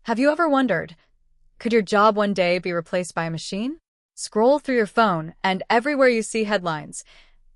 Have you ever wondered, could your job one day be replaced by a machine? Scroll through your phone, and everywhere you see headlines,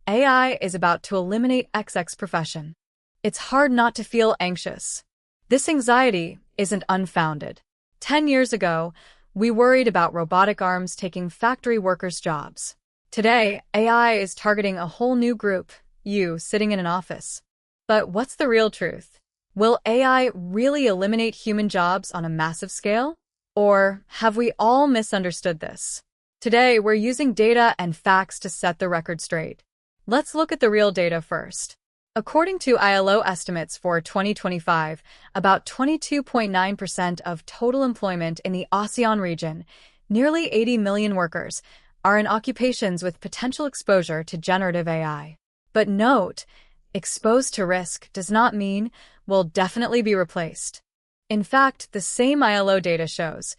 AI is about to eliminate XX profession. It's hard not to feel anxious. This anxiety isn't unfounded. 10 years ago, we worried about robotic arms taking factory workers' jobs. Today, AI is targeting a whole new group, you sitting in an office. But what's the real truth? Will AI really eliminate human jobs on a massive scale? Or have we all misunderstood this? Today, we're using data and facts to set the record straight. Let's look at the real data first. According to ILO estimates for 2025, about 22.9% of total employment in the ASEAN region, nearly 80 million workers, are in occupations with potential exposure to generative AI. But note, exposed to risk does not mean will definitely be replaced. In fact, the same ILO data shows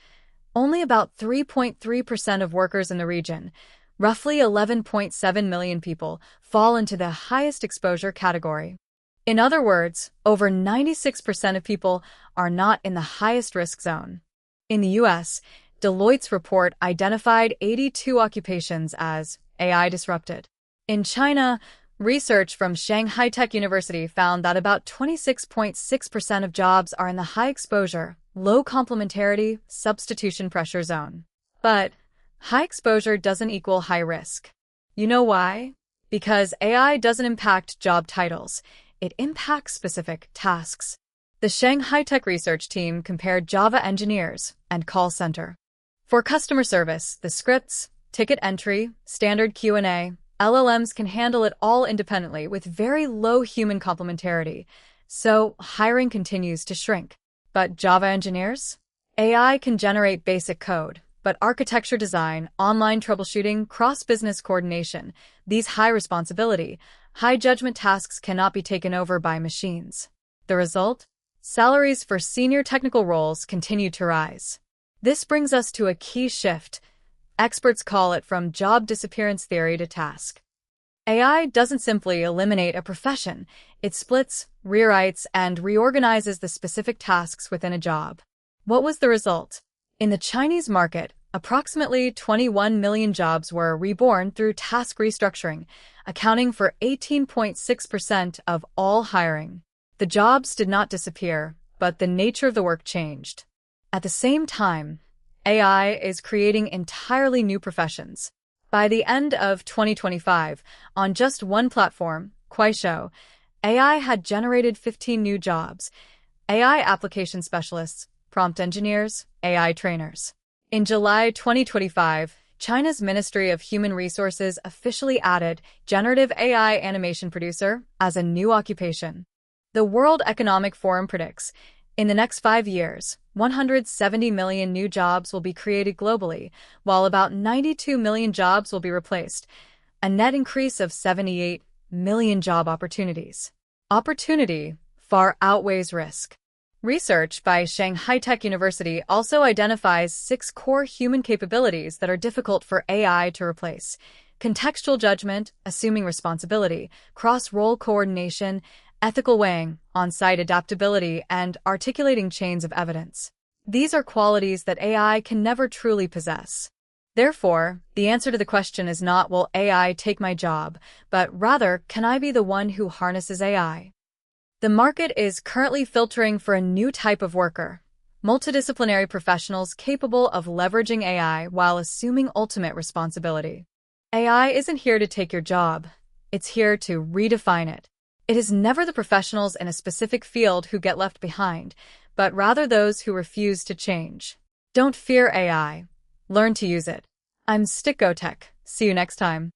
only about 3.3% of workers in the region, roughly 11.7 million people, fall into the highest exposure category. In other words, over 96% of people are not in the highest risk zone. In the US, Deloitte's report identified 82 occupations as AI disrupted. In China, research from ShanghaiTech University found that about 26.6% of jobs are in the high exposure, low complementarity, substitution pressure zone. But high exposure doesn't equal high risk. You know why? Because AI doesn't impact job titles. It impacts specific tasks. The ShanghaiTech research team compared Java engineers and call center. For customer service, the scripts, ticket entry, standard Q&A, LLMs can handle it all independently with very low human complementarity, so hiring continues to shrink. But Java engineers? AI can generate basic code, but architecture design, online troubleshooting, cross-business coordination, these high-responsibility, high-judgment tasks cannot be taken over by machines. The result? Salaries for senior technical roles continue to rise. This brings us to a key shift. Experts call it from job disappearance theory to task. AI doesn't simply eliminate a profession, it splits, rewrites, and reorganizes the specific tasks within a job. What was the result? In the Chinese market, approximately 21 million jobs were reborn through task restructuring, accounting for 18.6% of all hiring. The jobs did not disappear, but the nature of the work changed. At the same time, AI is creating entirely new professions. By the end of 2025, on just one platform, Kuaishou, AI had generated 15 new jobs: AI application specialists, prompt engineers, AI trainers. In July 2025, China's Ministry of Human Resources officially added generative AI animation producer as a new occupation. The World Economic Forum predicts, in the next 5 years, 170 million new jobs will be created globally, while about 92 million jobs will be replaced, a net increase of 78 million job opportunities. Opportunity far outweighs risk. Research by ShanghaiTech University also identifies 6 core human capabilities that are difficult for AI to replace: contextual judgment, assuming responsibility, cross-role coordination, ethical weighing, on-site adaptability, and articulating chains of evidence. These are qualities that AI can never truly possess. Therefore, the answer to the question is not, will AI take my job, but rather, can I be the one who harnesses AI? The market is currently filtering for a new type of worker: multidisciplinary professionals capable of leveraging AI while assuming ultimate responsibility. AI isn't here to take your job. It's here to redefine it. It is never the professionals in a specific field who get left behind, but rather those who refuse to change. Don't fear AI. Learn to use it. I'm StickGoTech. See you next time.